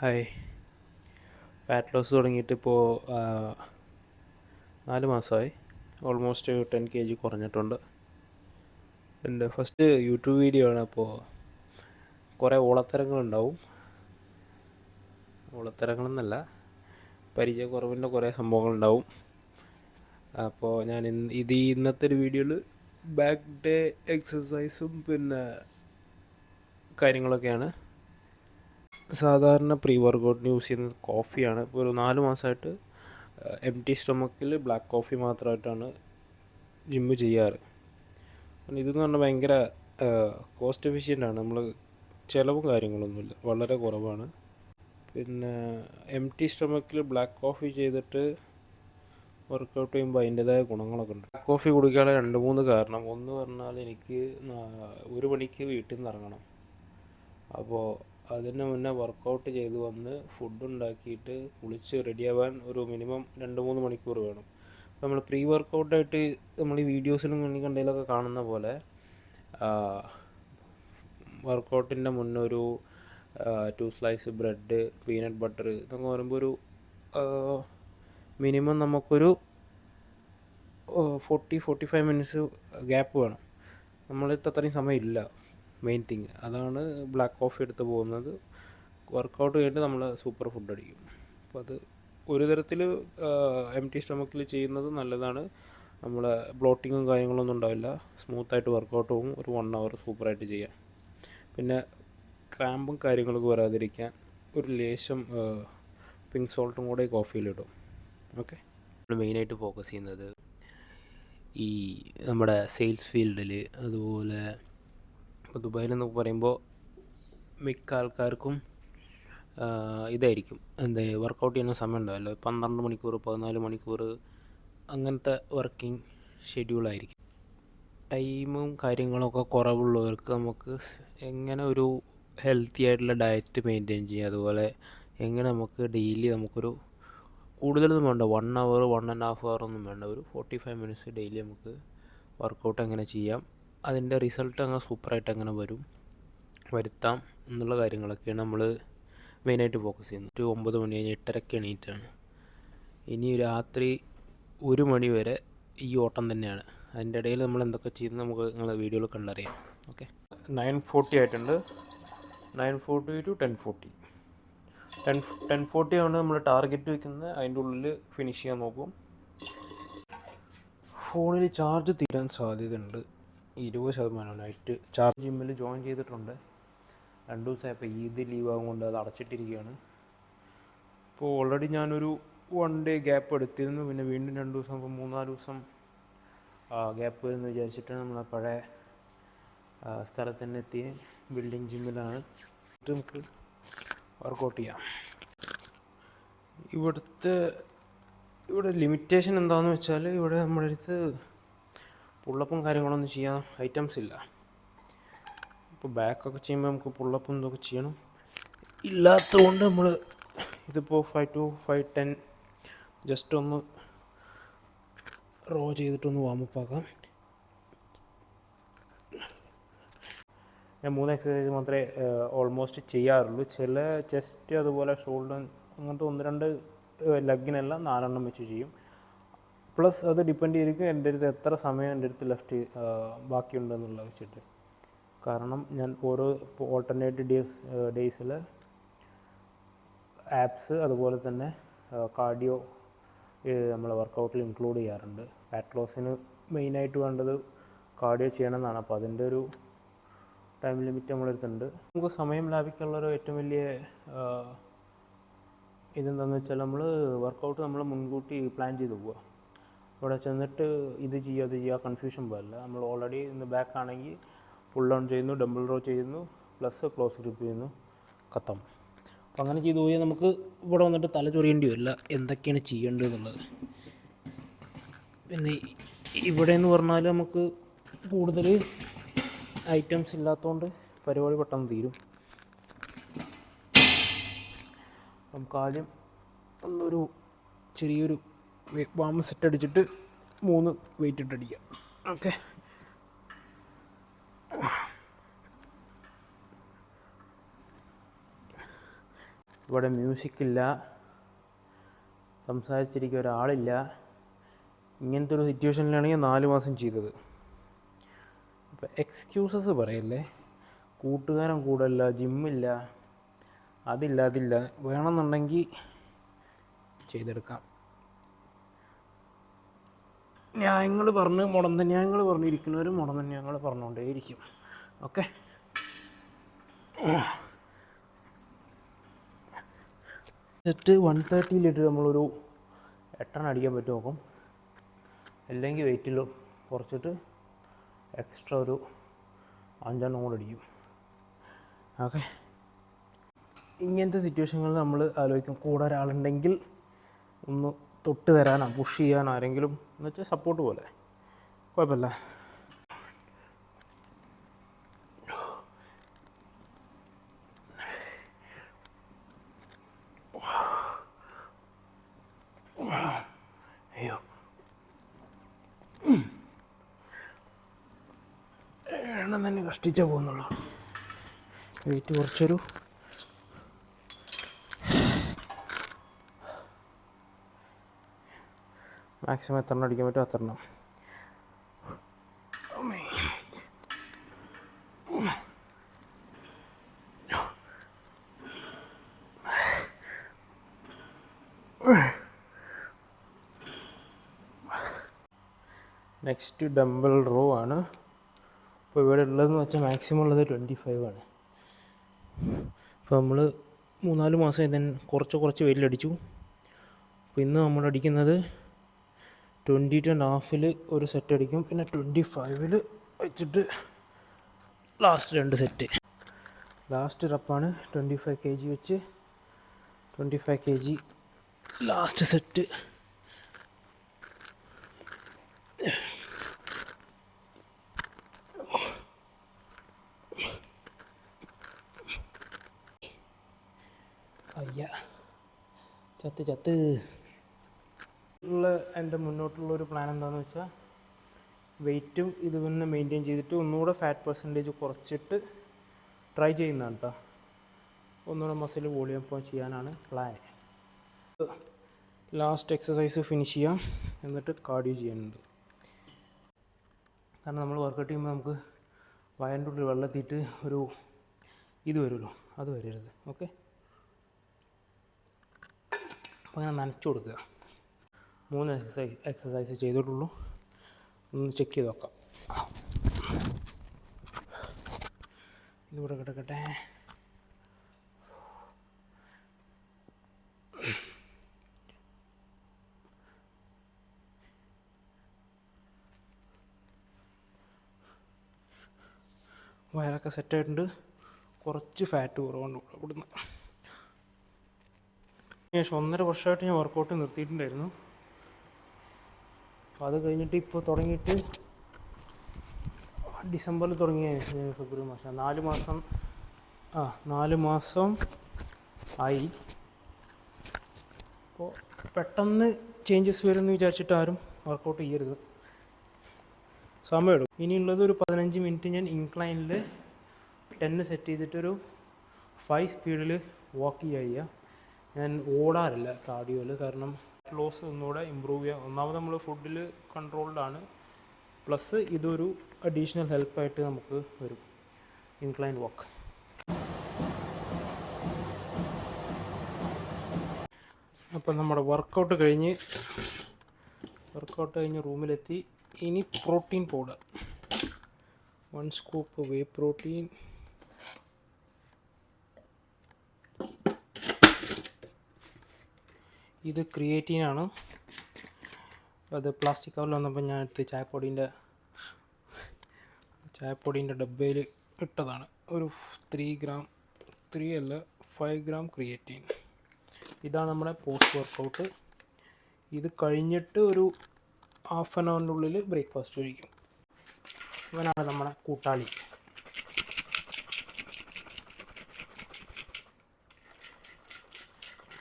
Hi. Fat loss തുടങ്ങിയിട്ട് ഇപ്പോൾ 4 മാസമായി. ഓൾമോസ്റ്റ് 10 kg കുറഞ്ഞിട്ടുണ്ട്. എൻ്റെ ഫസ്റ്റ് യൂട്യൂബ് വീഡിയോ ആണ്. അപ്പോൾ കുറേ ഓളത്തരങ്ങളുണ്ടാവും. ഓളത്തരങ്ങളെന്നല്ല, പരിചയക്കുറവിൻ്റെ കുറേ സംഭവങ്ങളുണ്ടാവും. അപ്പോൾ ഞാൻ ഇന്നത്തെ ഒരു വീഡിയോയിൽ ബാക്ക് ഡേ എക്സസൈസും പിന്നെ കാര്യങ്ങളൊക്കെയാണ്. സാധാരണ പ്രീ വർക്കൗട്ടിന് യൂസ് ചെയ്യുന്നത് കോഫിയാണ്. ഇപ്പോൾ ഒരു 4 മാസമായിട്ട് എംപ്റ്റി സ്റ്റൊമക്കിൽ ബ്ലാക്ക് കോഫി മാത്രമായിട്ടാണ് ജിമ്മ് ചെയ്യാറ്. ഇതെന്ന് പറഞ്ഞാൽ ഭയങ്കര കോസ്റ്റ് എഫിഷ്യൻ്റാണ്. നമ്മൾ ചിലവും കാര്യങ്ങളൊന്നുമില്ല, വളരെ കുറവാണ്. പിന്നെ എംപ്റ്റി സ്റ്റൊമക്കിൽ ബ്ലാക്ക് കോഫി ചെയ്തിട്ട് വർക്കൗട്ട് ചെയ്യുമ്പോൾ അതിൻ്റേതായ ഗുണങ്ങളൊക്കെ ഉണ്ട്. ബ്ലാക്ക് കോഫി കുടിക്കാനുള്ള 2-3 കാരണം. ഒന്ന് പറഞ്ഞാൽ എനിക്ക് 1 മണിക്ക് വീട്ടിൽ നിന്ന് ഇറങ്ങണം. അപ്പോൾ അതിന് മുന്നേ വർക്കൗട്ട് ചെയ്ത് വന്ന് ഫുഡ് ഉണ്ടാക്കിയിട്ട് കുളിച്ച് റെഡിയാവാൻ ഒരു മിനിമം 2-3 മണിക്കൂർ വേണം. അപ്പോൾ നമ്മൾ പ്രീ വർക്കൗട്ടായിട്ട് നമ്മൾ ഈ വീഡിയോസിലും മുന്നിൽ കണ്ടതിലൊക്കെ കാണുന്ന പോലെ വർക്കൗട്ടിൻ്റെ മുന്നേ ഒരു 2 സ്ലൈസ് ബ്രെഡ്, പീനട്ട് ബട്ടർ ഇതൊക്കെ പറയുമ്പോൾ ഒരു മിനിമം നമുക്കൊരു 40-45 മിനിറ്റ്സ് ഗ്യാപ്പ് വേണം. നമ്മളിത് അത്രയും സമയമില്ല. മെയിൻ തിങ് അതാണ്. ബ്ലാക്ക് കോഫി എടുത്ത് പോകുന്നത് വർക്കൗട്ട് കഴിഞ്ഞിട്ട് നമ്മൾ സൂപ്പർ ഫുഡ് അടിക്കും. അപ്പോൾ അത് ഒരു തരത്തിൽ എംപ്റ്റി സ്റ്റൊമക്കിൽ ചെയ്യുന്നത് നല്ലതാണ്. നമ്മളെ ബ്ലോട്ടിങ്ങും കാര്യങ്ങളൊന്നും ഉണ്ടാവില്ല. സ്മൂത്തായിട്ട് വർക്കൗട്ട് പോകും. ഒരു 1 hour സൂപ്പറായിട്ട് ചെയ്യാം. പിന്നെ ക്രാമ്പും കാര്യങ്ങളൊക്കെ വരാതിരിക്കാൻ ഒരു ലേശം പിങ്ക് സോൾട്ടും കൂടെ കോഫിയിലിടും. ഓക്കെ. നമ്മൾ മെയിനായിട്ട് ഫോക്കസ് ചെയ്യുന്നത് ഈ നമ്മുടെ സെയിൽസ് ഫീൽഡിൽ, അതുപോലെ ഇപ്പോൾ ദുബായിലെന്നൊക്കെ പറയുമ്പോൾ മിക്ക ആൾക്കാർക്കും ഇതായിരിക്കും വർക്കൗട്ട് ചെയ്യുന്ന സമയം ഉണ്ടാവല്ലോ. 12 മണിക്കൂർ 14 മണിക്കൂർ അങ്ങനത്തെ വർക്കിംഗ് ഷെഡ്യൂളായിരിക്കും. ടൈമും കാര്യങ്ങളൊക്കെ കുറവുള്ളവർക്ക് നമുക്ക് എങ്ങനെ ഒരു ഹെൽത്തി ആയിട്ടുള്ള ഡയറ്റ് മെയിൻറ്റെയിൻ ചെയ്യാം, അതുപോലെ എങ്ങനെ നമുക്ക് ഡെയിലി നമുക്കൊരു കൂടുതലൊന്നും വേണ്ട, 1 hour 1.5 hour ഒന്നും വേണ്ട, ഒരു 45 മിനിറ്റ്സ് ഡെയിലി നമുക്ക് വർക്കൗട്ട് എങ്ങനെ ചെയ്യാം, അതിൻ്റെ റിസൾട്ട് അങ്ങനെ സൂപ്പറായിട്ട് എങ്ങനെ വരുത്താം എന്നുള്ള കാര്യങ്ങളൊക്കെയാണ് നമ്മൾ മെയിനായിട്ട് ഫോക്കസ് ചെയ്യുന്നത്. 9 മണി കഴിഞ്ഞ് 8:30 എണീറ്റാണ്. ഇനി രാത്രി 1 മണി വരെ ഈ ഓട്ടം തന്നെയാണ്. അതിൻ്റെ ഇടയിൽ നമ്മൾ എന്തൊക്കെ ചെയ്യുന്നത് നമുക്ക് നിങ്ങളെ വീഡിയോയിൽ കണ്ടറിയാം. ഓക്കെ. 9:40 ആയിട്ടുണ്ട്. 9:40 to 10:40. 10:40 ആണ് നമ്മൾ ടാർഗറ്റ് വയ്ക്കുന്നത്. അതിൻ്റെ ഉള്ളിൽ ഫിനിഷ് ചെയ്യാൻ നോക്കും. ഫോണിൽ ചാർജ് തീരാൻ സാധ്യതയുണ്ട്. 20% നൈറ്റ് ചാർജ്. ജിമ്മിൽ ജോയിൻ ചെയ്തിട്ടുണ്ട്. 2 ദിവസമായി. ഇപ്പോൾ ഈദ് ലീവാകും കൊണ്ട് അത് അടച്ചിട്ടിരിക്കുകയാണ്. ഇപ്പോൾ ഓൾറെഡി ഞാനൊരു 1 day ഗ്യാപ്പ് എടുത്തിരുന്നു. പിന്നെ വീണ്ടും 2 ദിവസം, ഇപ്പോൾ 3-4 ദിവസം ഗ്യാപ്പ് എന്ന് വിചാരിച്ചിട്ട് നമ്മൾ പഴയ സ്ഥലത്ത് തന്നെ എത്തിയ ബിൽഡിംഗ് ജിമ്മിലാണ്. നമുക്ക് വർക്കൗട്ട് ചെയ്യാം. ഇവിടെ ലിമിറ്റേഷൻ എന്താണെന്ന് വെച്ചാൽ, ഇവിടെ നമ്മുടെ അടുത്ത് പുള്ളപ്പും കാര്യങ്ങളൊന്നും ചെയ്യാൻ ഐറ്റംസ് ഇല്ല. ഇപ്പോൾ ബാക്കൊക്കെ ചെയ്യുമ്പോൾ നമുക്ക് പുള്ളപ്പും ഇതൊക്കെ ചെയ്യണം. ഇല്ലാത്തതുകൊണ്ട് നമ്മൾ ഇതിപ്പോൾ 5 to 5-10 ജസ്റ്റ് ഒന്ന് റോ ചെയ്തിട്ടൊന്ന് വാമപ്പ് ആക്കാം. ഞാൻ 3 എക്സസൈസ് മാത്രമേ ഓൾമോസ്റ്റ് ചെയ്യാറുള്ളൂ. ചില ചെസ്റ്റ്, അതുപോലെ ഷോൾഡർ, അങ്ങനത്തെ 1-2 ലെഗിനെല്ലാം 4 വെച്ച് ചെയ്യും. പ്ലസ് അത് ഡിപ്പെൻഡ് ചെയ്തിരിക്കും എൻ്റെ അടുത്ത് എത്ര സമയം എൻ്റെ അടുത്ത് ലെഫ്റ്റ് ബാക്കിയുണ്ടെന്നുള്ള വെച്ചിട്ട്. കാരണം ഞാൻ ഓരോ ഓൾട്ടർനേറ്റ് ഡേയ്സിൽ ആപ്സ് അതുപോലെ തന്നെ കാർഡിയോ നമ്മൾ വർക്കൗട്ടിൽ ഇൻക്ലൂഡ് ചെയ്യാറുണ്ട്. ഫാറ്റ് ലോസിന് മെയിനായിട്ട് വേണ്ടത് കാർഡിയോ ചെയ്യണമെന്നാണ്. അപ്പോൾ അതിൻ്റെ ഒരു ടൈം ലിമിറ്റ് നമ്മളെടുത്തുണ്ട്. നമുക്ക് സമയം ലാഭിക്കാനുള്ളൊരു ഏറ്റവും വലിയ ഇതെന്താണെന്ന് വെച്ചാൽ, നമ്മൾ വർക്കൗട്ട് നമ്മൾ മുൻകൂട്ടി പ്ലാൻ ചെയ്ത് പോവുക. ഇവിടെ ചെന്നിട്ട് ഇത് ചെയ്യുക അത് ചെയ്യുക കൺഫ്യൂഷൻ പോലല്ല. നമ്മൾ ഓൾറെഡി ഇന്ന് ബാക്ക് ആണെങ്കിൽ പുൾ ഡൗൺ ചെയ്യുന്നു, ഡംബിൾ റോ ചെയ്യുന്നു, പ്ലസ് ക്ലോസ് ഗ്രിപ്പ് ചെയ്യുന്നു, ഖത്തം. അപ്പോൾ അങ്ങനെ ചെയ്തു പോയാൽ നമുക്ക് ഇവിടെ വന്നിട്ട് തല ചൊറിയേണ്ടി വരില്ല എന്തൊക്കെയാണ് ചെയ്യേണ്ടത് എന്നുള്ളത്. പിന്നെ ഇവിടെ എന്ന് പറഞ്ഞാൽ നമുക്ക് കൂടുതൽ ഐറ്റംസ് ഇല്ലാത്തതുകൊണ്ട് പരിപാടി പെട്ടെന്ന് തീരും. നമുക്ക് ആദ്യം ഒന്നൊരു ചെറിയൊരു വാം സെറ്റ് അടിച്ചിട്ട് 3 വെയിറ്റ് ഇട്ടടിക്കാം. ഓക്കെ. ഇവിടെ മ്യൂസിക്കില്ല, സംസാരിച്ചിരിക്കുക ഒരാളില്ല. ഇങ്ങനത്തെ ഒരു സിറ്റുവേഷനിലാണ് ഞാൻ 4 മാസം ചെയ്തത്. അപ്പോൾ എക്സ്ക്യൂസസ് പറയല്ലേ. കൂട്ടുകാരൻ കൂടല്ല, ജിമ്മില്ല, അതില്ല വേണമെന്നുണ്ടെങ്കിൽ ചെയ്തെടുക്കാം. ന്യായങ്ങൾ പറഞ്ഞ് മുടന്ത ന്യായങ്ങൾ പറഞ്ഞിരിക്കുന്നവരും മുടന്ത ന്യായങ്ങൾ പറഞ്ഞുകൊണ്ടേയിരിക്കും. ഓക്കെ, സെറ്റ് 130 നമ്മളൊരു 8 അടിക്കാൻ പറ്റും നോക്കും. അല്ലെങ്കിൽ വെയിറ്റിൽ കുറച്ചിട്ട് എക്സ്ട്രാ ഒരു 5 കൂടെ അടിക്കും. ഓക്കെ, ഇങ്ങനത്തെ സിറ്റുവേഷനുകളിൽ നമ്മൾ ആലോചിക്കും കൂടെ ഒരാളുണ്ടെങ്കിൽ ഒന്ന് തൊട്ട് തരാനോ പുഷ് ചെയ്യാനോ ആരെങ്കിലും എന്ന് വെച്ചാൽ സപ്പോർട്ട് പോലെ കുഴപ്പമില്ല. അയ്യോ, എണ്ണം തന്നെ കഷ്ടിച്ചേ പോകുന്നുള്ളൂ. വെയിറ്റ് കുറച്ചൊരു മാക്സിമം എത്ര എണ്ണം അടിക്കാൻ പറ്റും അത്ര എണ്ണം. നെക്സ്റ്റ് ഡംബൽ റോ ആണ്. ഇപ്പോൾ ഇവിടെ ഉള്ളതെന്ന് വെച്ചാൽ മാക്സിമം ഉള്ളത് 25 ആണ്. അപ്പോൾ നമ്മൾ 3-4 മാസം തന്നെ കുറച്ച് വെയിലടിച്ചു. അപ്പോൾ ഇന്ന് നമ്മൾ അടിക്കുന്നത് 22.5 ഒരു സെറ്റ് അടിക്കും, പിന്നെ 25 വെച്ചിട്ട് ലാസ്റ്റ് 2 സെറ്റ്. ലാസ്റ്റ് റപ്പാണ് 25 kg വെച്ച് 25 kg ലാസ്റ്റ് സെറ്റ്. അയ്യ, ചത്ത് ഉള്ള എൻ്റെ മുന്നോട്ടുള്ളൊരു പ്ലാൻ എന്താണെന്ന് വെച്ചാൽ വെയിറ്റും ഇത് തന്നെ മെയിൻറ്റെയിൻ ചെയ്തിട്ട് ഒന്നുകൂടെ ഫാറ്റ് പെർസെൻറ്റേജ് കുറച്ചിട്ട് ട്രൈ ചെയ്യുന്നതാണ് കേട്ടോ. ഒന്നുകൂടെ മസിൽ വോളിയം അപ്പോൾ ചെയ്യാനാണ് പ്ലാൻ. ലാസ്റ്റ് എക്സസൈസ് ഫിനിഷ് ചെയ്യാം, എന്നിട്ട് കാർഡിയോ ചെയ്യാനുണ്ട്. കാരണം നമ്മൾ വർക്കൗട്ട് ചെയ്യുമ്പോൾ നമുക്ക് വയറിൻ്റെ ഉള്ളിൽ വെള്ളത്തിയിട്ട് ഒരു ഇത് വരുമല്ലോ, അത് വരരുത്. ഓക്കെ, അപ്പോൾ അങ്ങനെ നനച്ചു കൊടുക്കുക. 3 എക്സസൈസ് ചെയ്തിട്ടുള്ളൂ. ഒന്ന് ചെക്ക് ചെയ്ത് നോക്കാം. ഇതിവിടെ കിടക്കട്ടെ. വയറൊക്കെ സെറ്റായിട്ടുണ്ട്. കുറച്ച് ഫാറ്റ് കുറവുണ്ട് ഇവിടുന്ന്. ശേഷം 1.5 വർഷമായിട്ട് ഞാൻ വർക്കൗട്ട് നിർത്തിയിട്ടുണ്ടായിരുന്നു. അപ്പോൾ അത് കഴിഞ്ഞിട്ട് ഇപ്പോൾ തുടങ്ങിയിട്ട് ഡിസംബറിൽ തുടങ്ങിയ ഫെബ്രുവരി മാസം 4 മാസം ആയി. അപ്പോൾ പെട്ടെന്ന് ചേഞ്ചസ് വരുമെന്ന് വിചാരിച്ചിട്ട് ആരും വർക്കൗട്ട് ചെയ്യരുത്, സമയമെടുക്കും. ഇനിയുള്ളത് ഒരു 15 മിനിറ്റ് ഞാൻ ഇൻക്ലൈനിൽ 10 സെറ്റ് ചെയ്തിട്ടൊരു 5 സ്പീഡിൽ വാക്ക് ചെയ്യുക. ഞാൻ ഓടാറില്ല കാർഡിയോയിൽ, കാരണം ലോസ് ഒന്നുകൂടെ ഇമ്പ്രൂവ് ചെയ്യുക. ഒന്നാമത് നമ്മൾ ഫുഡിൽ കൺട്രോൾഡാണ്, പ്ലസ് ഇതൊരു അഡീഷണൽ ഹെൽപ്പായിട്ട് നമുക്ക് വരും ഇൻക്ലൈൻ വാക്ക്. അപ്പം നമ്മുടെ വർക്കൗട്ട് കഴിഞ്ഞ് റൂമിലെത്തി. ഇനി പ്രോട്ടീൻ പൗഡർ 1 സ്കൂപ്പ് വേ പ്രോട്ടീൻ. ഇത് ക്രിയേറ്റീനാണ്. അത് പ്ലാസ്റ്റിക് കവറിൽ വന്നപ്പോൾ ഞാൻ എടുത്ത് ചായപ്പൊടീൻ്റെ ഡബ്ബയിൽ ഇട്ടതാണ്. ഒരു 5 ഗ്രാം ക്രിയേറ്റീൻ. ഇതാണ് നമ്മുടെ പോസ്റ്റ് വർക്കൗട്ട്. ഇത് കഴിഞ്ഞിട്ട് ഒരു ½ ആൻ അവറിൻ്റെ ഉള്ളിൽ ബ്രേക്ക്ഫാസ്റ്റ് കഴിക്കും. ഇവനാണ് നമ്മുടെ കൂട്ടാളി.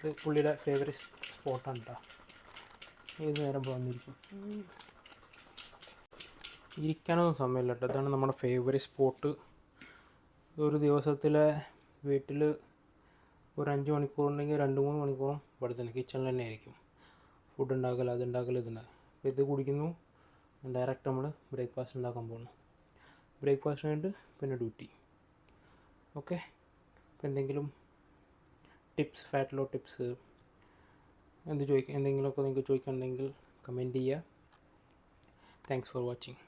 ഇത് പുള്ളിയുടെ ഫേവറേറ്റ് സ്പോട്ടാണ് കേട്ടോ. ഏത് നേരം വന്നിരിക്കും, ഇരിക്കാനൊന്നും സമയമില്ല കേട്ടോ. ഇതാണ് നമ്മുടെ ഫേവറേറ്റ് സ്പോട്ട്. ഒരു ദിവസത്തിലെ വീട്ടിൽ ഒരു 5 മണിക്കൂറുണ്ടെങ്കിൽ 2-3 മണിക്കൂറും ഇവിടെ തന്നെ കിച്ചണിൽ തന്നെ ആയിരിക്കും. ഫുഡ് ഉണ്ടാക്കൽ, അതുണ്ടാക്കൽ, ഇതുണ്ടാകും. അപ്പോൾ ഇത് കുടിക്കുന്നു, ഡയറക്റ്റ് നമ്മൾ ബ്രേക്ക്ഫാസ്റ്റ് ഉണ്ടാക്കാൻ പോകുന്നു. ബ്രേക്ക്ഫാസ്റ്റ് കഴിഞ്ഞിട്ട് പിന്നെ ഡ്യൂട്ടി. ഓക്കെ. അപ്പോൾ എന്തെങ്കിലും ടിപ്സ്, ഫാറ്റ് ലോ ടിപ്സ് എന്തെങ്കിലുമൊക്കെ നിങ്ങൾക്ക് ചോദിക്കാനുണ്ടെങ്കിൽ കമൻറ്റ് ചെയ്യുക. Thanks for watching.